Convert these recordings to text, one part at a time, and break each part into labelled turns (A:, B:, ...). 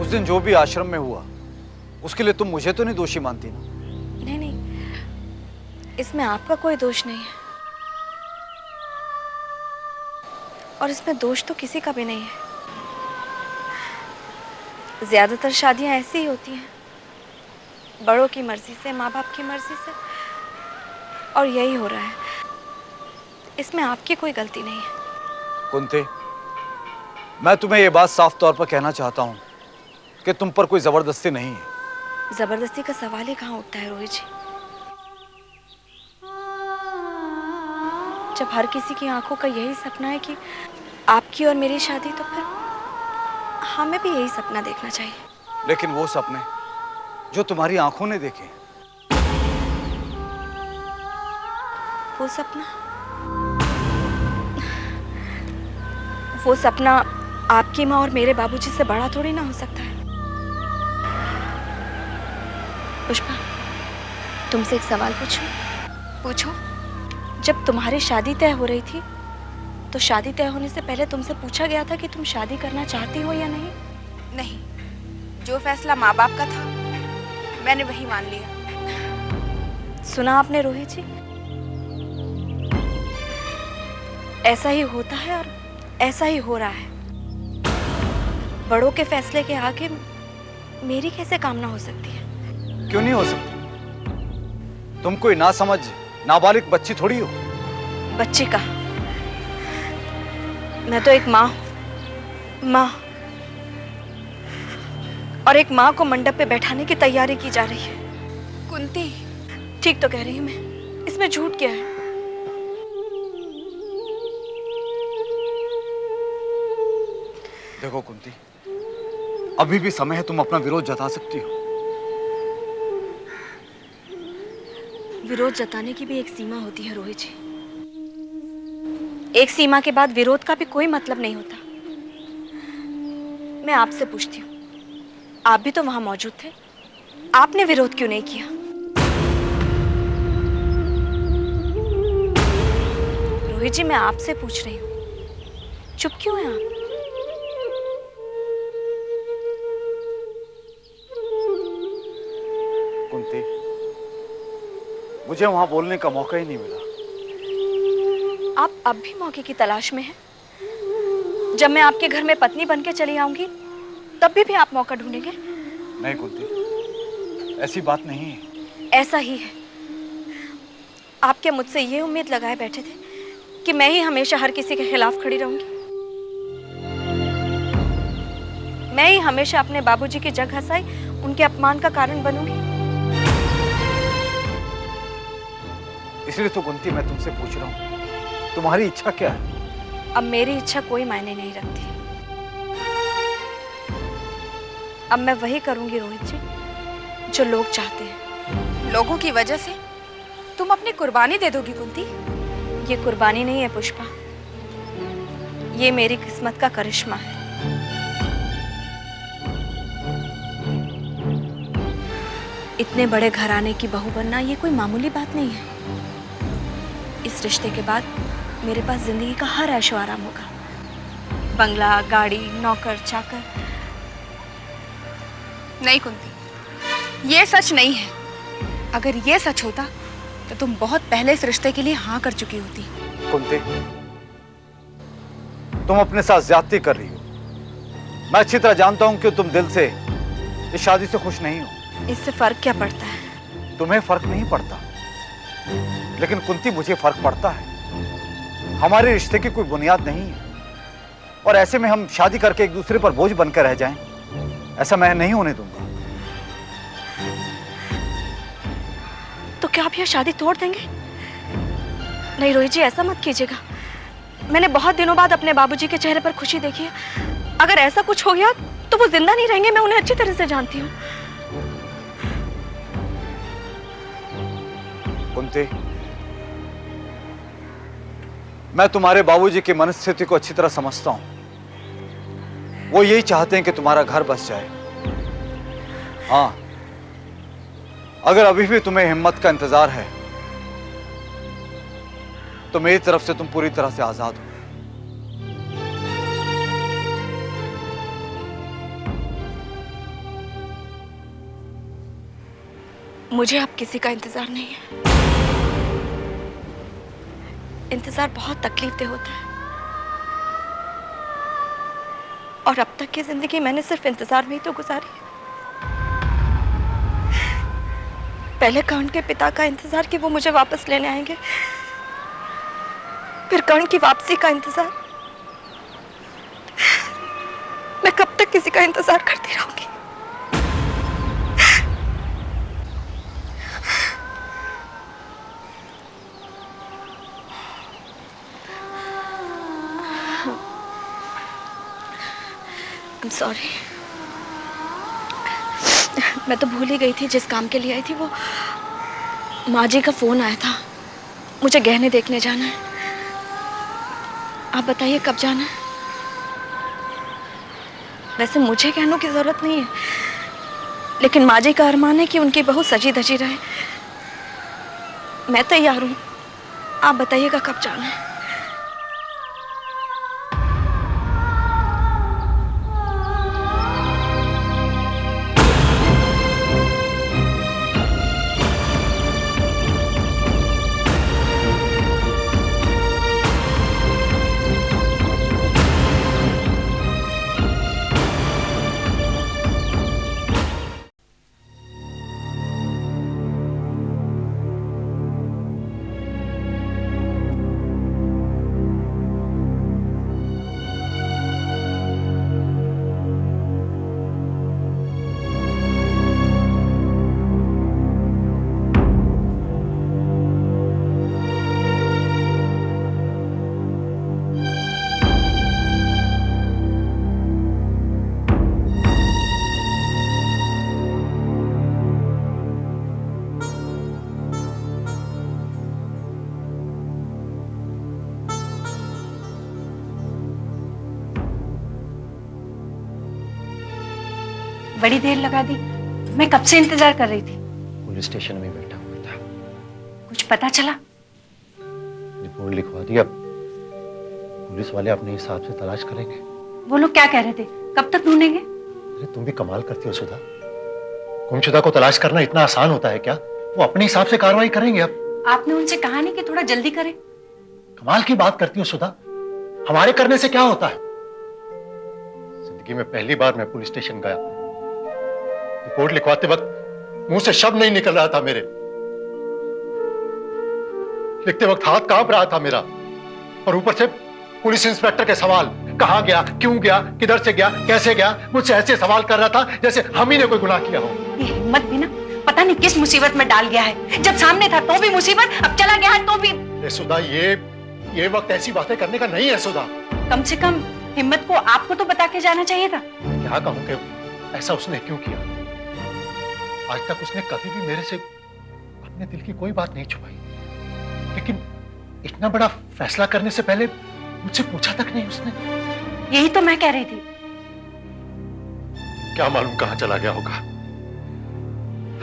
A: उस दिन जो भी आश्रम में हुआ उसके लिए तुम मुझे तो नहीं दोषी मानती ना?
B: नहीं नहीं, इसमें आपका कोई दोष नहीं है और इसमें दोष तो किसी का भी नहीं है। ज्यादातर शादियां ऐसी ही होती हैं, बड़ों की मर्जी से, माँ बाप की मर्जी से, और यही हो रहा है। इसमें आपकी कोई गलती नहीं है।
A: कुंती, मैं तुम्हें ये बात साफ तौर पर कहना चाहता हूँ कि तुम पर कोई जबरदस्ती नहीं है।
B: जबरदस्ती का सवाल ही कहाँ उठता है रोहित जी। जब हर किसी की आंखों का यही सपना है कि आपकी और मेरी शादी, तो फिर हमें भी यही सपना देखना चाहिए।
A: लेकिन वो सपने जो तुम्हारी आंखों ने देखे,
B: वो सपना आपकी माँ और मेरे बाबूजी से बड़ा थोड़ी ना हो सकता है। पुष्पा, तुमसे एक सवाल पूछूं?
C: पूछो।
B: जब तुम्हारी शादी तय हो रही थी तो शादी तय होने से पहले तुमसे पूछा गया था कि तुम शादी करना चाहती हो या नहीं?
C: नहीं, जो फैसला माँ बाप का था मैंने वही मान लिया।
B: सुना आपने रोहित जी? ऐसा ही होता है और ऐसा ही हो रहा है। बड़ों के फैसले के आगे मेरी कैसे कामना हो सकती है?
A: क्यों नहीं हो सकती? तुम कोई नासमझ नाबालिग बच्ची थोड़ी हो।
B: बच्ची का? मैं तो एक माँ हूँ, माँ। और एक माँ को मंडप पे बैठाने की तैयारी की जा रही है।
C: कुंती,
B: ठीक तो कह रही हूँ मैं, इसमें झूठ क्या है?
A: देखो कुंती, अभी भी समय है, तुम अपना विरोध जता सकती हो।
B: विरोध जताने की भी एक सीमा होती है रोहित जी। एक सीमा के बाद विरोध का भी कोई मतलब नहीं होता। मैं आपसे पूछती हूँ, आप भी तो वहां मौजूद थे, आपने विरोध क्यों नहीं किया? रोहित जी, मैं आपसे पूछ रही हूँ, चुप क्यों हैं आप?
A: कुंती, मुझे वहां बोलने का मौका ही नहीं मिला।
B: आप अब भी मौके की तलाश में हैं? जब मैं आपके घर में पत्नी बनके चली आऊंगी तब भी आप मौका ढूंढेंगे?
A: नहीं कुंती, ऐसी बात नहीं है।
B: ऐसा ही है। आप क्या मुझसे ये उम्मीद लगाए बैठे थे कि मैं ही हमेशा हर किसी के खिलाफ खड़ी रहूंगी? मैं ही हमेशा अपने बाबूजी की जग हंसाई, उनके अपमान का कारण बनूंगी?
A: इसलिए तो कुंती मैं तुमसे पूछ रहा हूँ, तुम्हारी इच्छा क्या है?
B: अब मेरी इच्छा कोई मायने नहीं रखती। अब मैं वही करूंगी रोहित जी जो लोग चाहते हैं।
C: लोगों की वजह से तुम अपनी कुर्बानी दे दोगी कुंती?
B: ये कुर्बानी नहीं है पुष्पा, ये मेरी किस्मत का करिश्मा है। इतने बड़े घराने की बहू बनना ये कोई मामूली बात नहीं है। इस रिश्ते के बाद मेरे पास जिंदगी का हर ऐशो आराम होगा, बंगला, गाड़ी, नौकर, चाकर।
C: नहीं कुंती, ये सच नहीं है। अगर ये सच होता तो तुम बहुत पहले इस रिश्ते के लिए हाँ कर चुकी होती।
A: कुंती, तुम अपने साथ ज्यादती कर रही हो। मैं अच्छी तरह जानता हूं कि तुम दिल से इस शादी से खुश नहीं हो।
B: इससे फर्क क्या पड़ता है?
A: तुम्हें फर्क नहीं पड़ता, लेकिन कुंती मुझे फर्क पड़ता है। हमारे रिश्ते की कोई बुनियाद नहीं है और ऐसे में हम शादी करके एक दूसरे पर बोझ बनकर रह जाएं, ऐसा मैं नहीं होने दूंगा।
B: तो क्या आप यह शादी तोड़ देंगे? नहीं रोहित जी, ऐसा मत कीजिएगा। मैंने बहुत दिनों बाद अपने बाबूजी के चेहरे पर खुशी देखी है। अगर ऐसा कुछ हो गया तो वो जिंदा नहीं रहेंगे, मैं उन्हें अच्छी तरह से जानती हूँ।
A: कुंती, मैं तुम्हारे बाबूजी की मनस्थिति को अच्छी तरह समझता हूं। वो यही चाहते हैं कि तुम्हारा घर बस जाए। हाँ, अगर अभी भी तुम्हें हिम्मत का इंतजार है तो मेरी तरफ से तुम पूरी तरह से आजाद हो।
B: मुझे अब किसी का इंतजार नहीं है। इंतजार बहुत तकलीफदेह होता है, और अब तक की जिंदगी मैंने सिर्फ इंतजार में ही तो गुजारी है। पहले कर्ण के पिता का इंतजार कि वो मुझे वापस लेने आएंगे, फिर कर्ण की वापसी का इंतजार। मैं कब तक किसी का इंतजार करती रहूंगी? I'm sorry। मैं तो भूल ही गई थी जिस काम के लिए आई थी। वो माँ जी का फोन आया था, मुझे गहने देखने जाना है। आप बताइए कब जाना है? वैसे मुझे गहनों की जरूरत नहीं है, लेकिन माँ जी का अरमान है कि उनकी बहू सजी धजी रहे। मैं तैयार हूँ, आप बताइएगा कब जाना है।
D: बड़ी देर लगा दी, मैं कब से इंतजार कर रही थी।
E: पुलिस स्टेशन में बैठा हुआ था।
D: कुछ पता चला?
E: रिपोर्ट लिखवा दिया, पुलिस वाले अपने हिसाब से तलाश करेंगे।
D: वो लोग क्या कह रहे थे, कब तक ढूंढेंगे?
E: अरे तुम भी कमाल करती हो सुधा, गुमशुदा को तलाश करना इतना आसान होता है क्या? वो अपने हिसाब से कार्रवाई करेंगे। अब
D: आपने उनसे कहा नहीं कि थोड़ा जल्दी करें?
E: कमाल की बात करती हो सुधा, हमारे करने से क्या होता है? जिंदगी में पहली बार मैं पुलिस स्टेशन गया, रिपोर्ट लिखवाते वक्त मुंह से शब्द नहीं निकल रहा था मेरे, लिखते वक्त हाथ कांप रहा था मेरा, और ऊपर से पुलिस इंस्पेक्टर के सवाल, कहां गया, क्यों गया, किधर से गया, कैसे गया, मुझसे ऐसे सवाल कर रहा था जैसे हम ही ने कोई गुनाह किया हो।
D: ये हिम्मत भी ना पता नहीं किस मुसीबत में डाल गया है। जब सामने था तो भी मुसीबत, अब चला गया है तो भी।
E: सुधा, ये वक्त ऐसी बातें करने का नहीं है सुधा।
D: कम से कम हिम्मत को आपको तो बता के जाना चाहिए था।
E: क्या कहूं कि ऐसा उसने क्यों किया? आज तक उसने कभी भी मेरे से अपने दिल की कोई बात नहीं छुपाई, लेकिन इतना बड़ा फैसला करने से पहले मुझसे पूछा तक नहीं उसने।
D: यही तो मैं कह रही थी।
E: क्या मालूम कहां चला गया होगा।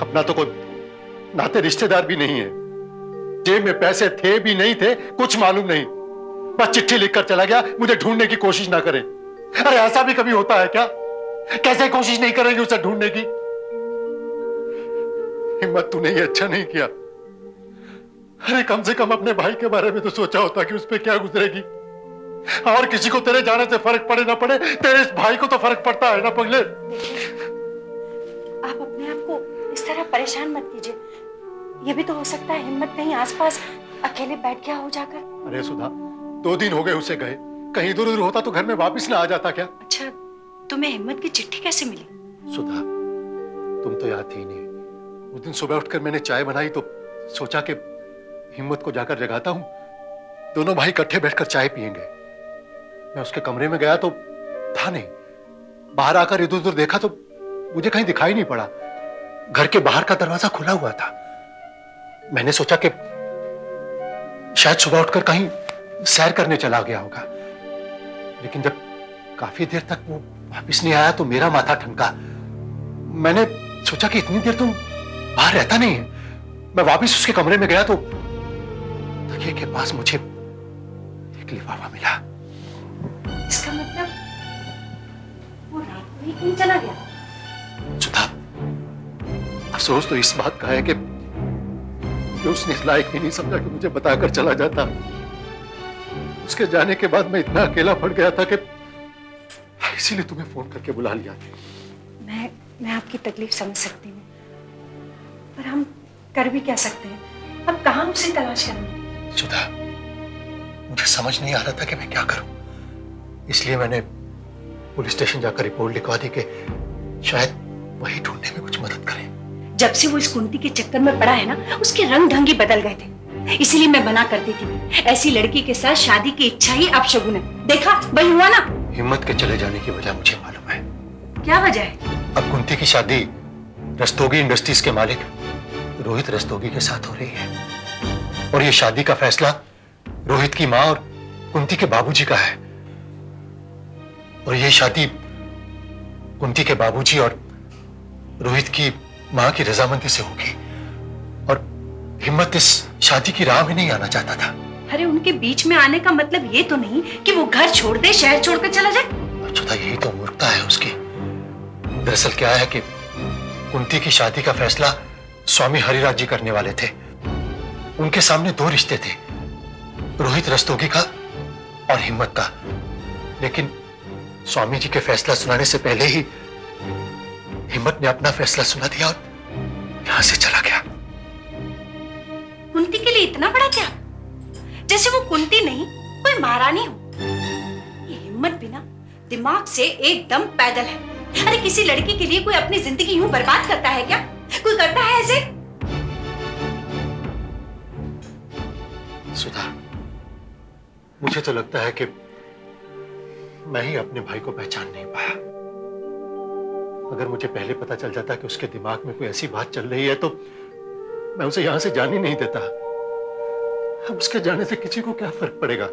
E: अपना तो कोई नाते रिश्तेदार भी नहीं है, जेब में पैसे थे भी नहीं थे, कुछ मालूम नहीं, बस चिट्ठी लिखकर चला गया, मुझे ढूंढने की कोशिश ना करें। अरे ऐसा भी कभी होता है क्या? कैसे कोशिश नहीं करेंगे उसे ढूंढने की? हिम्मत, तूने ये अच्छा नहीं किया। अरे कम से कम अपने भाई के बारे में तो सोचा होता कि उस पर क्या गुजरेगी। और किसी को तेरे जाने से फर्क पड़े ना पड़े, तेरे इस भाई को तो फर्क पड़ता है ना पगले।
D: आप अपने आप को इस तरह परेशान मत कीजिए। ये भी तो हो सकता है हिम्मत कहीं आसपास अकेले बैठ गया हो जाकर।
E: अरे सुधा, 2 दिन हो गए उसे गए, कहीं इधर उधर होता तो घर में वापस ना आ जाता क्या?
D: अच्छा, तुम्हें हिम्मत की चिट्ठी कैसे मिली?
E: सुधा, तुम तो याद थी ही नहीं। उस दिन सुबह उठकर मैंने चाय बनाई तो सोचा कि हिम्मत को जाकर जगाता हूं, दोनों भाई इकट्ठे बैठकर चाय पिएंगे। मैं उसके कमरे में गया तो था नहीं, बाहर आकर इधर उधर देखा तो मुझे कहीं दिखाई नहीं पड़ा। घर के बाहर का दरवाजा खुला हुआ था। मैंने सोचा कि शायद सुबह उठकर कहीं सैर करने चला गया होगा, लेकिन जब काफी देर तक वो वापस नहीं आया तो मेरा माथा ठनका। मैंने सोचा कि इतनी देर तुम बाहर रहता नहीं है। मैं वापस उसके कमरे में गया तो तकिए के पास मुझे एक लिफाफा मिला।
D: इसका मतलब वो रात में ही कहीं चला गया?
E: सुधा, अब अफसोस तो इस बात का है कि उसने इस लायक भी नहीं समझा कि मुझे बताकर चला जाता। उसके जाने के बाद मैं इतना अकेला पड़ गया था कि इसीलिए तुम्हें फोन करके बुला लिया।
D: मैं आपकी तकलीफ समझ सकती हूँ, पर हम कर भी क्या सकते हैं? हम कहाँ उसे तलाश करेंगे?
E: सुधा, मुझे समझ नहीं आ रहा था कि मैं क्या करूं, इसलिए मैंने पुलिस स्टेशन जाकर रिपोर्ट लिखवा दी कि शायद वही ढूंढने में कुछ मदद करें।
D: जब से वो इस कुंती के चक्कर में पड़ा है ना, उसके रंग ढंग ही बदल गए थे। इसीलिए मैं मना करती थी, ऐसी लड़की के साथ शादी की इच्छा ही अपशगुन है। देखा, वही हुआ ना।
E: हिम्मत के चले जाने की वजह मुझे मालूम है।
D: क्या वजह है?
E: अब कुंती की शादी रस्तोगी इंडस्ट्रीज के मालिक रोहित रस्तोगी के साथ हो रही है, और ये शादी का फैसला रोहित की माँ और कुंती के बाबूजी का है। और ये शादी कुंती के बाबूजी और रोहित की माँ की रजामंदी से होगी, और हिम्मत इस शादी की राह में नहीं आना चाहता था।
D: अरे उनके बीच में आने का मतलब ये तो नहीं कि वो घर छोड़ दे, शहर छोड़कर चला जाए।
E: अच्छा, यही तो मूर्खता है उसकी। दरअसल क्या है कि कुंती की शादी का फैसला स्वामी हरिराज जी करने वाले थे। उनके सामने दो रिश्ते थे, रोहित रस्तोगी का और हिम्मत का, लेकिन स्वामी जी के फैसला सुनाने से पहले ही हिम्मत ने अपना फैसला सुना दिया और यहां से चला गया।
D: कुंती के लिए इतना बड़ा क्या? जैसे वो कुंती नहीं, कोई महारानी हो। ये हिम्मत भी ना दिमाग से एकदम पैदल है। अरे किसी लड़की के लिए कोई अपनी जिंदगी यूं बर्बाद करता है क्या? कोई करता है ऐसे?
E: सुधा, मुझे तो लगता है कि मैं ही अपने भाई को पहचान नहीं पाया। अगर मुझे पहले पता चल जाता कि उसके दिमाग में कोई ऐसी बात चल रही है तो मैं उसे यहां से जाने नहीं देता। अब उसके जाने से किसी को क्या फर्क पड़ेगा?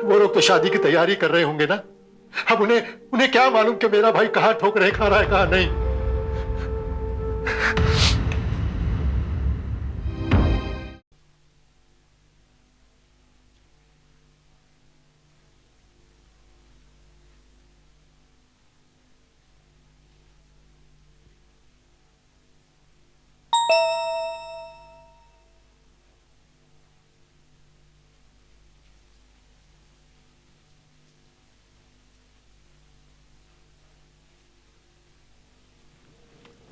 E: वो लोग तो शादी की तैयारी कर रहे होंगे ना। अब उन्हें क्या मालूम कि मेरा भाई कहां ठोकरे खा रहा है, कहां नहीं।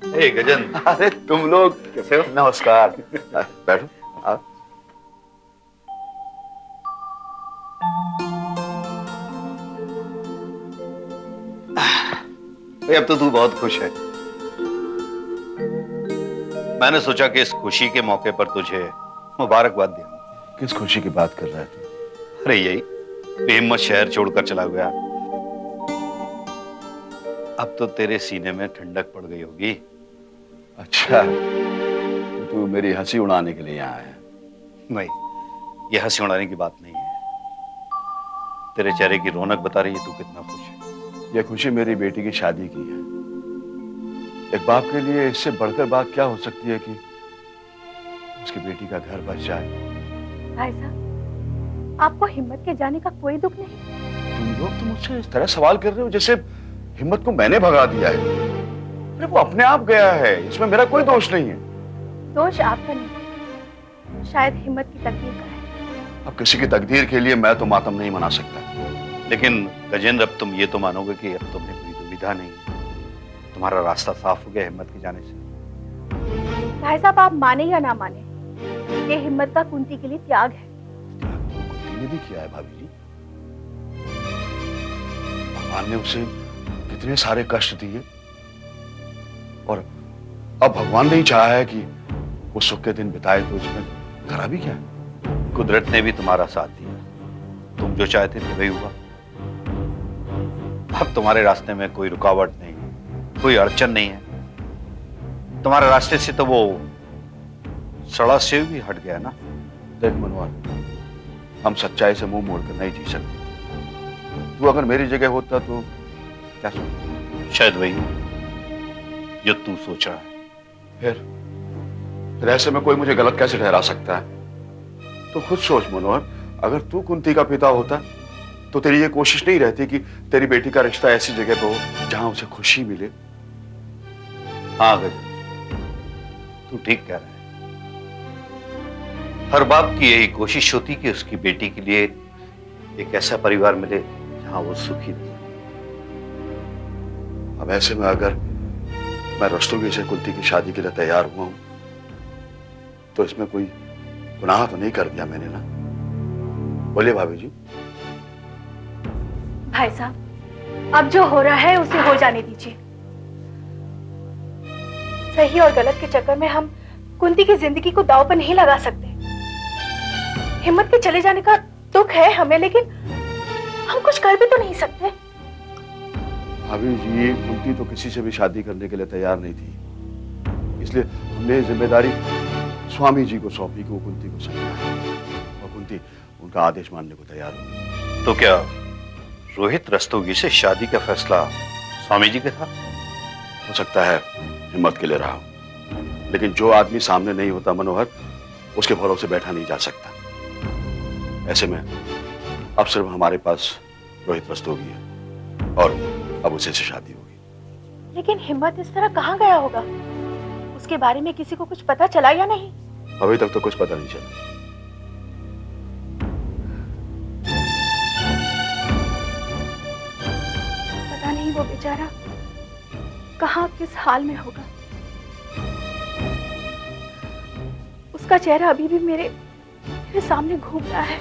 F: ए गजन, अरे तुम लोग कैसे हो? नमस्कार। बैठो। आओ। अब तो तू बहुत खुश है। मैंने सोचा कि इस खुशी के मौके पर तुझे मुबारकबाद दूं।
G: किस खुशी की बात कर रहा है तू?
F: अरे यही, हिम्मत शहर छोड़कर चला गया। अब तो तेरे सीने में ठंडक पड़ गई होगी।
G: अच्छा, तो तू मेरी हंसी उड़ाने के लिए यहाँ आया?
F: नहीं, ये हंसी उड़ाने की बात नहीं है। तेरे चेहरे की रौनक बता रही है तू कितना खुश है।
G: यह खुशी मेरी बेटी की शादी की है। एक बाप के लिए इससे बढ़कर बात क्या हो सकती है कि उसकी बेटी का घर बच जाए।
B: भाई साहब, आपको हिम्मत के जाने का कोई दुख नहीं?
G: तुम लोग तो मुझसे इस तरह सवाल कर रहे हो जैसे हिम्मत को मैंने भगा दिया है। अरे वो अपने आप गया है, इसमें मेरा कोई दोष नहीं है।
B: दोष आपका नहीं, शायद हिम्मत की तकदीर का है।
G: अब किसी की तकदीर के लिए मैं तो मातम नहीं मना सकता।
F: लेकिन गजेंद्र, अब तुम ये तो मानोगे कि अब तुम्हें कोई दुविधा नहीं है। तुम्हारा रास्ता साफ हो गया हिम्मत के जाने से।
B: भाई साहब, आप माने या ना माने, ये हिम्मत का कुंती के लिए त्याग है।
G: कुंती ने भी किया है भाभी जी। भगवान ने उसे कितने सारे कष्ट दिए, और अब भगवान ने ही चाहा है कि वो सुख के दिन बिताए, तो उसमें करा भी क्या?
F: कुदरत ने भी तुम्हारा साथ दिया। तुम जो चाहते थे वही हुआ। अब तुम्हारे रास्ते में कोई रुकावट नहीं, कोई अड़चन नहीं है। तुम्हारे रास्ते से तो वो सड़ा सेव भी हट गया ना।
G: देख मनोहर, हम सच्चाई से मुंह मोड़कर नहीं जी सकते। तू अगर मेरी जगह होता तो क्या सोचता?
F: शायद वही जो तू सोच रहा है।
G: फिर ऐसे में कोई मुझे गलत कैसे ठहरा सकता है? तो खुद सोच मनोहर, अगर तू कुंती का पिता होता तो तेरी ये कोशिश नहीं रहती कि तेरी बेटी का रिश्ता ऐसी जगह पे हो जहां उसे खुशी मिले।
F: हाँ गजन, तू ठीक कह रहा है। हर बाप की यही कोशिश होती कि उसकी बेटी के लिए एक ऐसा परिवार मिले जहां वो सुखी रहे।
G: अब ऐसे में अगर मैं रस्तोगी से कुंती की शादी के लिए तैयार हुआ हूं तो इसमें कोई गुनाह तो नहीं कर दिया मैंने ना? बोलिए भाभी जी।
B: भाई साहब, अब जो हो रहा है उसे हो जाने दीजिए। सही और गलत के चक्कर में हम कुंती की जिंदगी को दांव पर नहीं लगा सकते। हिम्मत के चले जाने का दुख है हमें, लेकिन हम कुछ कर भी तो नहीं सकते।
G: भाभी जी, कुंती तो किसी से भी शादी करने के लिए तैयार नहीं थी, इसलिए हमने जिम्मेदारी स्वामी जी को सौंपी कि वो कुंती को समझाए, और कुंती उनका आदेश मानने को तैयार हो।
F: तो क्या रोहित रस्तोगी से शादी का फैसला स्वामी जी का था?
G: हो सकता है हिम्मत के लिए रहा हो, लेकिन जो आदमी सामने नहीं होता मनोहर, उसके भरोसे बैठा नहीं जा सकता। ऐसे में अब सिर्फ हमारे पास रोहित रस्तोगी है और अब उसे से शादी होगी।
B: लेकिन हिम्मत इस तरह कहाँ गया होगा? उसके बारे में किसी को कुछ पता चला या नहीं?
G: अभी तक तो कुछ पता नहीं चला।
B: पता नहीं वो बेचारा कहाँ किस हाल में होगा। उसका चेहरा अभी भी मेरे सामने घूम रहा है।